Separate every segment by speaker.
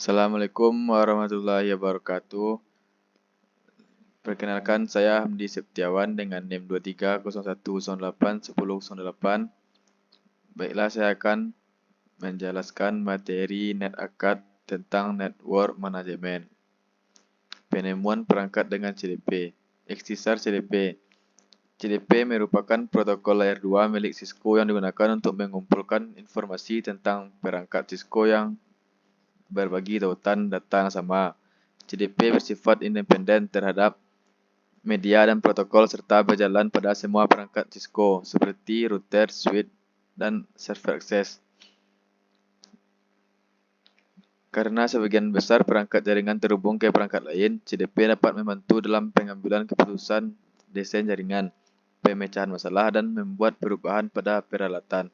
Speaker 1: Assalamualaikum warahmatullahi wabarakatuh. Perkenalkan, saya Hamdi Septiawan dengan NIM 2301081008. Baiklah, saya akan menjelaskan materi NetAcad tentang Network Management. Penemuan perangkat dengan CDP. Ikhtisar CDP. CDP merupakan protokol layer 2 milik Cisco yang digunakan untuk mengumpulkan informasi tentang perangkat Cisco yang berbagi tautan data yang sama. CDP bersifat independen terhadap media dan protokol serta berjalan pada semua perangkat Cisco seperti router, switch, dan server akses. Karena sebagian besar perangkat jaringan terhubung ke perangkat lain, CDP dapat membantu dalam pengambilan keputusan desain jaringan, pemecahan masalah, dan membuat perubahan pada peralatan.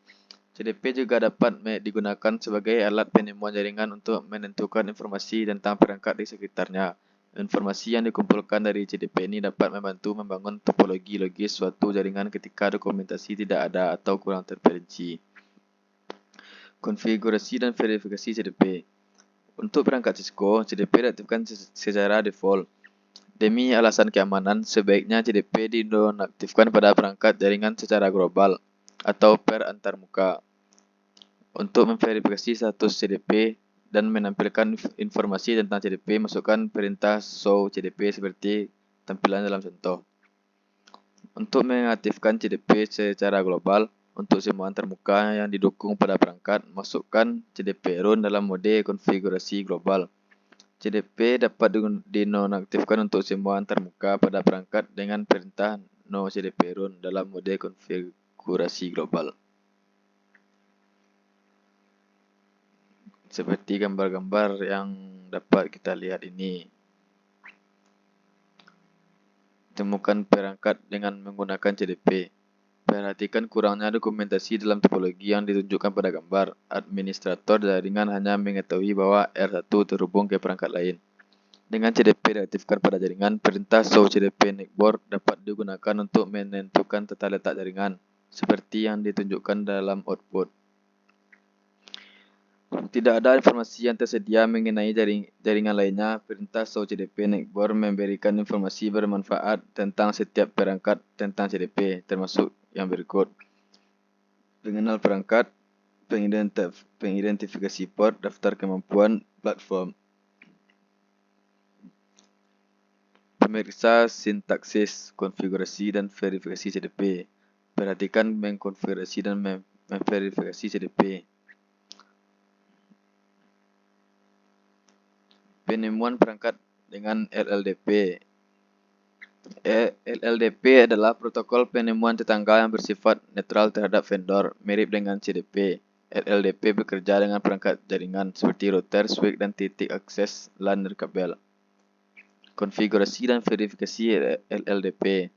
Speaker 1: CDP juga dapat digunakan sebagai alat penemuan jaringan untuk menentukan informasi tentang perangkat di sekitarnya. Informasi yang dikumpulkan dari CDP ini dapat membantu membangun topologi logis suatu jaringan ketika dokumentasi tidak ada atau kurang terperinci. Konfigurasi dan verifikasi CDP. Untuk perangkat Cisco, CDP diaktifkan secara default. Demi alasan keamanan, sebaiknya CDP dinonaktifkan pada perangkat jaringan secara global atau per antarmuka. Untuk memverifikasi status CDP dan menampilkan informasi tentang CDP, masukkan perintah show CDP seperti tampilan dalam contoh. Untuk mengaktifkan CDP secara global untuk semua antarmuka yang didukung pada perangkat, masukkan CDP run dalam mode konfigurasi global. CDP dapat dinonaktifkan untuk semua antarmuka pada perangkat dengan perintah no CDP run dalam mode konfigurasi global. Seperti gambar-gambar yang dapat kita lihat ini. Temukan perangkat dengan menggunakan CDP. Perhatikan kurangnya dokumentasi dalam topologi yang ditunjukkan pada gambar. Administrator jaringan hanya mengetahui bahwa R1 terhubung ke perangkat lain. Dengan CDP diaktifkan pada jaringan, perintah show CDP network dapat digunakan untuk menentukan tata letak jaringan, seperti yang ditunjukkan dalam output. Tidak ada informasi yang tersedia mengenai jaringan lainnya. Perintah show CDP network memberikan informasi bermanfaat tentang setiap perangkat tentang CDP, termasuk yang berikut: pengenal perangkat, pengidentifikasi port, daftar kemampuan platform. Pemeriksa sintaksis, konfigurasi, dan verifikasi CDP. Perhatikan mengkonfigurasi dan memverifikasi CDP. Penemuan perangkat dengan LLDP. LLDP adalah protokol penemuan tetangga yang bersifat netral terhadap vendor, mirip dengan CDP. LLDP bekerja dengan perangkat jaringan seperti router, switch, dan titik akses LAN kabel. Konfigurasi dan verifikasi LLDP.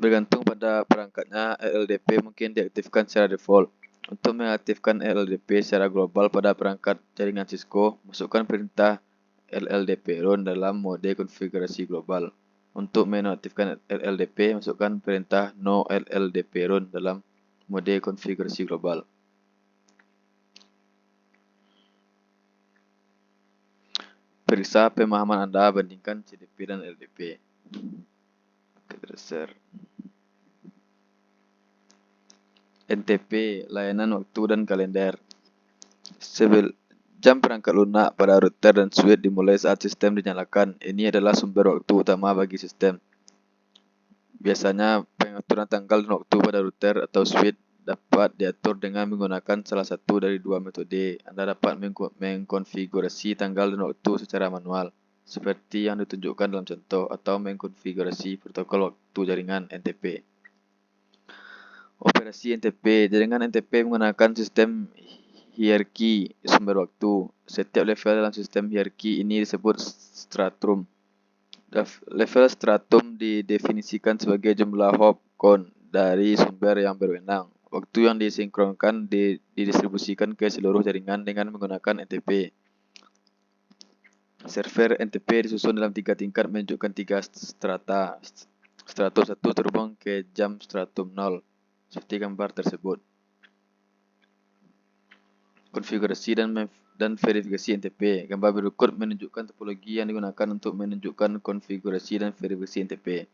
Speaker 1: Bergantung pada perangkatnya, LLDP mungkin diaktifkan secara default. Untuk mengaktifkan LLDP secara global pada perangkat jaringan Cisco, masukkan perintah LLDP run dalam mode konfigurasi global. Untuk menonaktifkan LLDP, masukkan perintah no LLDP run dalam mode konfigurasi global. Periksa pemahaman Anda bandingkan CDP dan LDP. NTP, layanan waktu dan kalender. Jam perangkat lunak pada router dan switch dimulai saat sistem dinyalakan. Ini adalah sumber waktu utama bagi sistem. Biasanya pengaturan tanggal dan waktu pada router atau switch dapat diatur dengan menggunakan salah satu dari dua metode. Anda dapat mengkonfigurasi tanggal dan waktu secara manual, seperti yang ditunjukkan dalam contoh, atau mengkonfigurasi protokol waktu jaringan NTP. Operasi NTP. Jaringan NTP menggunakan sistem hierarki sumber waktu. Setiap level dalam sistem hierarki ini disebut stratum. Level stratum didefinisikan sebagai jumlah hop count dari sumber yang berwenang. Waktu yang disinkronkan didistribusikan ke seluruh jaringan dengan menggunakan NTP. Server NTP disusun dalam 3 tingkat menunjukkan 3 strata. Stratum 1 terhubung ke jam stratum 0, seperti gambar tersebut. konfigurasi dan verifikasi NTP. Gambar berikut menunjukkan topologi yang digunakan untuk menunjukkan konfigurasi dan verifikasi NTP.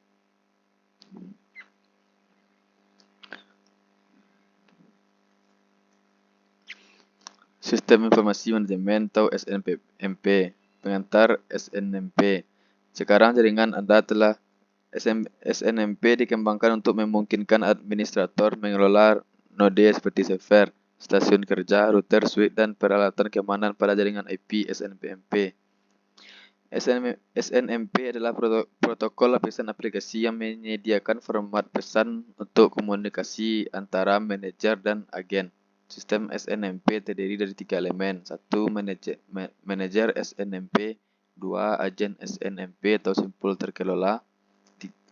Speaker 1: Sistem Informasi Manajemen atau SNMP. Pengantar SNMP. Sekarang jaringan Anda telah SNMP dikembangkan untuk memungkinkan administrator mengelola node seperti server, stasiun kerja, router, switch, dan peralatan keamanan pada jaringan IP SNMP. SNMP adalah protokol lapisan aplikasi yang menyediakan format pesan untuk komunikasi antara manajer dan agen. Sistem SNMP terdiri dari 3 elemen. 1. Manajer SNMP. 2. Agen SNMP atau simpul terkelola.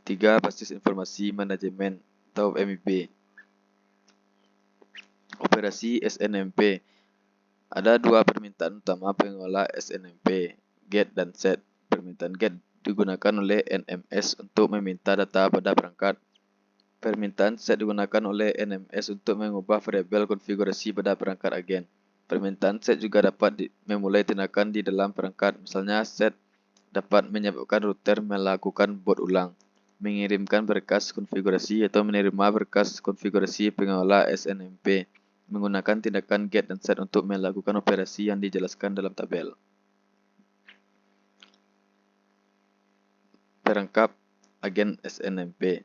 Speaker 1: 3. Basis informasi manajemen atau MIB. Operasi SNMP. Ada 2 permintaan utama pengelola SNMP, GET dan SET. Permintaan GET digunakan oleh NMS untuk meminta data pada perangkat. Permintaan SET digunakan oleh NMS untuk mengubah variabel konfigurasi pada perangkat agen. Permintaan SET juga dapat memulai tindakan di dalam perangkat. Misalnya, SET dapat menyebabkan router melakukan boot ulang, mengirimkan berkas konfigurasi atau menerima berkas konfigurasi pengelola SNMP, menggunakan tindakan GET dan SET untuk melakukan operasi yang dijelaskan dalam tabel. Perangkap agen SNMP.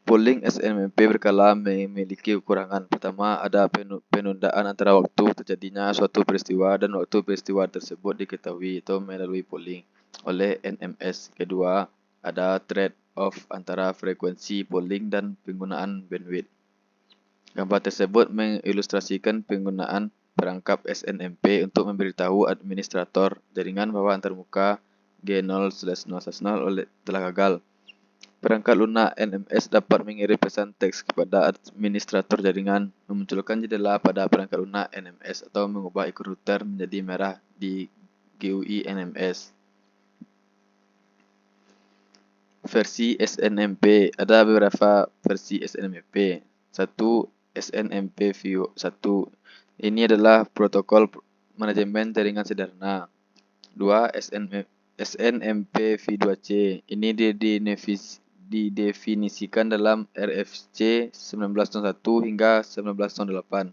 Speaker 1: Polling SNMP berkala memiliki kekurangan. Pertama, ada penundaan antara waktu terjadinya suatu peristiwa dan waktu peristiwa tersebut diketahui atau melalui polling oleh NMS. Kedua, ada trade-off antara frekuensi polling dan penggunaan bandwidth. Gambar tersebut mengilustrasikan penggunaan perangkap SNMP untuk memberitahu administrator jaringan bahwa antarmuka G0/0/0 telah gagal. Perangkat lunak NMS dapat mengirim pesan teks kepada administrator jaringan, memunculkan jendela pada perangkat lunak NMS atau mengubah ikon router menjadi merah di GUI NMS. Versi SNMP. Ada beberapa versi SNMP. 1. SNMP V1. Ini adalah protokol manajemen jaringan sederhana. 2. SNMP V2C. Ini didefinisikan dalam RFC 1901 hingga 1908.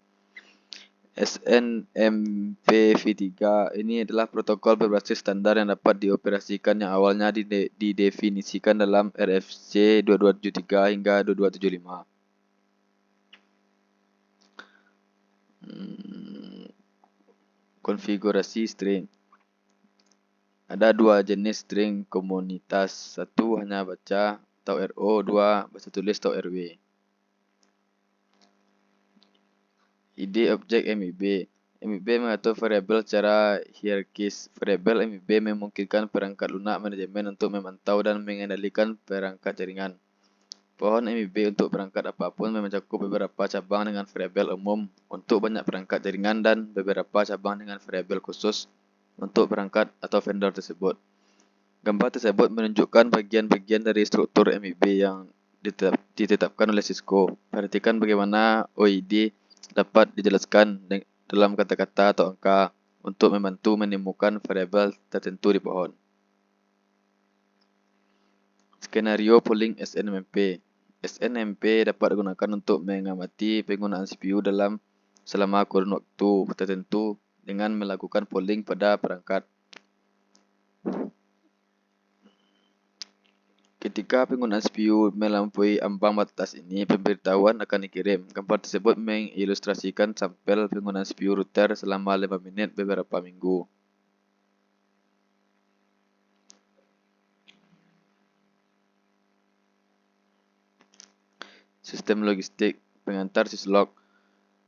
Speaker 1: SNMP V3 ini adalah protokol berbasis standar yang dapat dioperasikan yang awalnya didefinisikan dalam RFC 2273 hingga 2275. Konfigurasi string. Ada 2 jenis string komunitas. 1. Hanya baca atau RO. 2. Baca tulis atau RW. Ide objek MIB. MIB mengatur variabel secara hierarkis. Variabel MIB memungkinkan perangkat lunak manajemen untuk memantau dan mengendalikan perangkat jaringan. Pohon MIB untuk perangkat apapun mencakup beberapa cabang dengan variabel umum untuk banyak perangkat jaringan dan beberapa cabang dengan variabel khusus untuk perangkat atau vendor tersebut. Gambar tersebut menunjukkan bagian-bagian dari struktur MIB yang ditetapkan oleh Cisco. Perhatikan bagaimana OID dapat dijelaskan dalam kata-kata atau angka untuk membantu menemukan variabel tertentu di pohon. Skenario polling SNMP. SNMP dapat digunakan untuk mengamati penggunaan CPU selama kurun waktu tertentu dengan melakukan polling pada perangkat. Ketika penggunaan CPU melampaui ambang batas ini, pemberitahuan akan dikirim. Gambar tersebut mengilustrasikan sampel penggunaan CPU router selama 5 menit beberapa minggu. Sistem logistik pengantar syslog.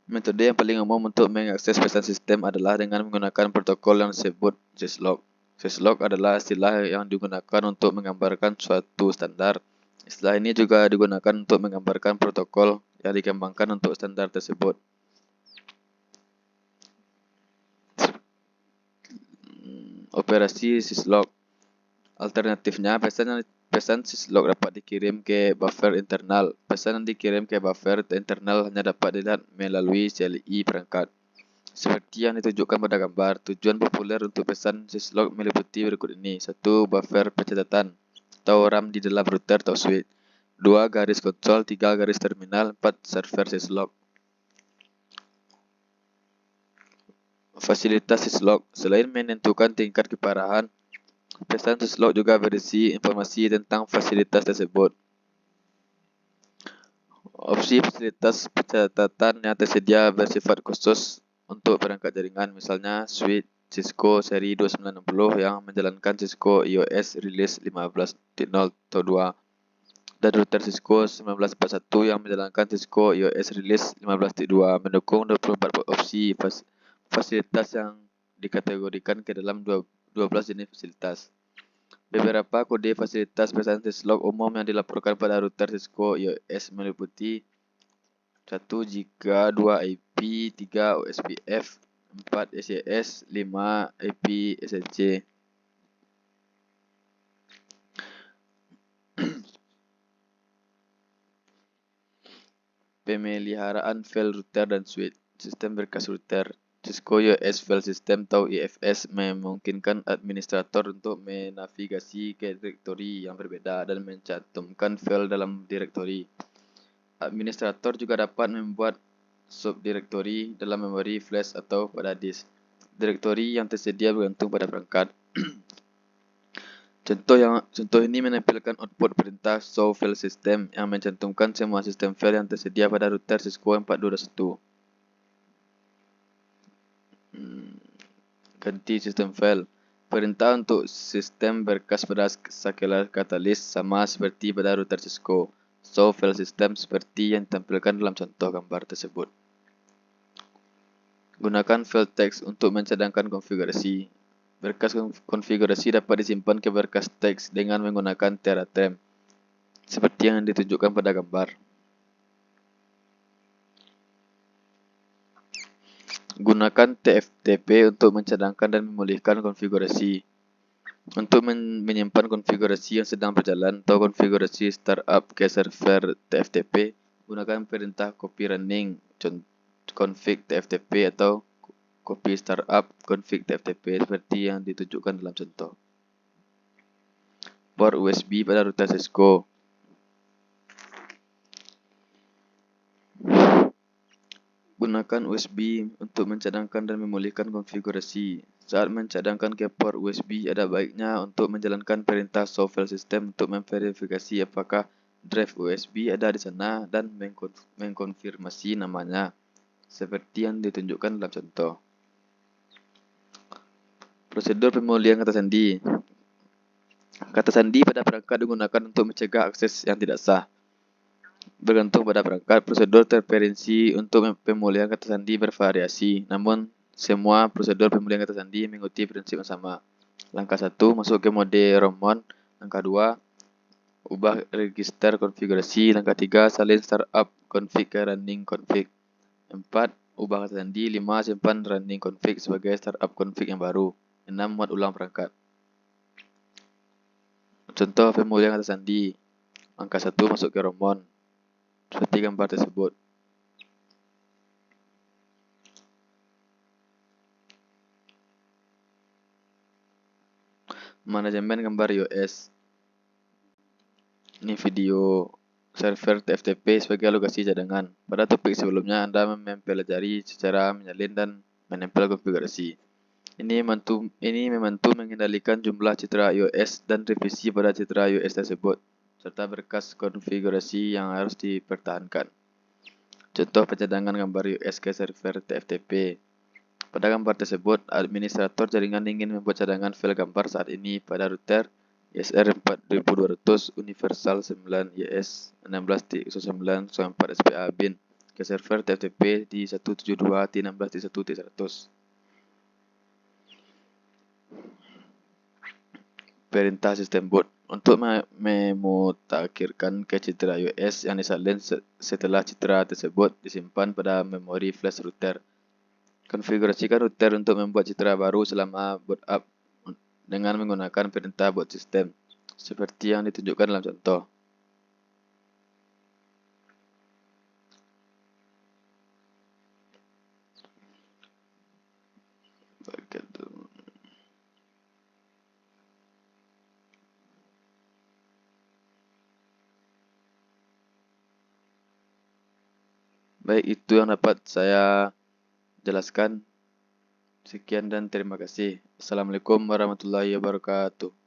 Speaker 1: Metode yang paling umum untuk mengakses pesan sistem adalah dengan menggunakan protokol yang disebut syslog. Syslog adalah istilah yang digunakan untuk menggambarkan suatu standar. Istilah ini juga digunakan untuk menggambarkan protokol yang dikembangkan untuk standar tersebut. Operasi syslog. Alternatifnya, pesan yang pesan syslog dapat dikirim ke buffer internal. Pesan yang dikirim ke buffer internal hanya dapat dilihat melalui CLI perangkat. Seperti yang ditunjukkan pada gambar, tujuan populer untuk pesan syslog meliputi berikut ini. 1. Buffer pencatatan atau RAM di dalam router atau switch. 2. Garis konsol. 3. Garis terminal. 4. Server syslog. Fasilitas syslog. Selain menentukan tingkat keparahan, pesan syslog juga berisi informasi tentang fasilitas tersebut. Opsi fasilitas pencatatan yang tersedia bersifat khusus untuk perangkat jaringan, misalnya switch Cisco seri 2960 yang menjalankan Cisco iOS Release 15.0 atau 2 dan router Cisco 1941 yang menjalankan Cisco iOS Release 15.2 mendukung 24 opsi fasilitas yang dikategorikan ke dalam 12 jenis fasilitas. Beberapa kode fasilitas pesan syslog umum yang dilaporkan pada router Cisco iOS meliputi 1 Giga, 2 IP, 3 OSPF, 4 SES, 5 IP SNC. Pemeliharaan file router dan switch. Sistem berkas router. Cisco iOS File System atau IFS memungkinkan administrator untuk menavigasi ke direktori yang berbeda dan mencantumkan file dalam direktori. Administrator juga dapat membuat subdirektori dalam memori flash atau pada disk. Direktori yang tersedia bergantung pada perangkat. Contoh ini menampilkan output perintah show file system yang mencantumkan semua sistem file yang tersedia pada router Cisco 4221. Ganti sistem file. Perintah untuk sistem berkas pada skala katalis sama seperti pada router Cisco. Show file system seperti yang ditampilkan dalam contoh gambar tersebut. Gunakan file text untuk mencadangkan konfigurasi. Berkas konfigurasi dapat disimpan ke berkas teks dengan menggunakan TeraTrem, seperti yang ditunjukkan pada gambar. Gunakan TFTP untuk mencadangkan dan memulihkan konfigurasi. Untuk menyimpan konfigurasi yang sedang berjalan atau konfigurasi startup ke server TFTP, gunakan perintah copy running config TFTP atau copy startup config TFTP seperti yang ditunjukkan dalam contoh. Port USB pada router Cisco. Gunakan USB untuk mencadangkan dan memulihkan konfigurasi. Saat mencadangkan ke port USB, ada baiknya untuk menjalankan perintah show file system untuk memverifikasi apakah drive USB ada di sana dan mengkonfirmasi namanya, seperti yang ditunjukkan dalam contoh. Prosedur pemulihan kata sandi. Kata sandi pada perangkat digunakan untuk mencegah akses yang tidak sah. Bergantung pada perangkat, prosedur terperinci untuk pemulihan kata sandi bervariasi. Namun, semua prosedur pemulihan kata sandi mengikuti prinsip yang sama. Langkah 1, masuk ke mode ROMon. Langkah 2, ubah register konfigurasi. Langkah 3, salin startup config ke running config. 4, ubah kata sandi. 5, simpan running config sebagai startup config yang baru. 6, muat ulang perangkat. Contoh pemulihan kata sandi. Langkah 1, masuk ke ROMon. Seperti gambar tersebut. Manajemen gambar iOS. Ini video server TFTP sebagai lokasi cadangan. Pada topik sebelumnya, Anda mempelajari cara menyalin dan menempel konfigurasi. Ini membantu mengendalikan jumlah citra iOS dan revisi pada citra iOS tersebut, serta berkas konfigurasi yang harus dipertahankan. Contoh pencadangan gambar iOS ke server TFTP. Pada gambar tersebut, administrator jaringan ingin membuat cadangan file gambar saat ini pada router ESR 4200 Universal 9 YS 16.9 4 SPA bin ke server TFTP di 172.16.1.100. Perintah sistem boot untuk memutakhirkan ke citra iOS yang disalin setelah citra tersebut disimpan pada memori flash router. Konfigurasikan router untuk membuat citra baru selama boot up dengan menggunakan perintah boot system. seperti yang ditunjukkan dalam contoh. Baik, itu yang dapat saya jelaskan. Sekian dan terima kasih. Assalamualaikum warahmatullahi wabarakatuh.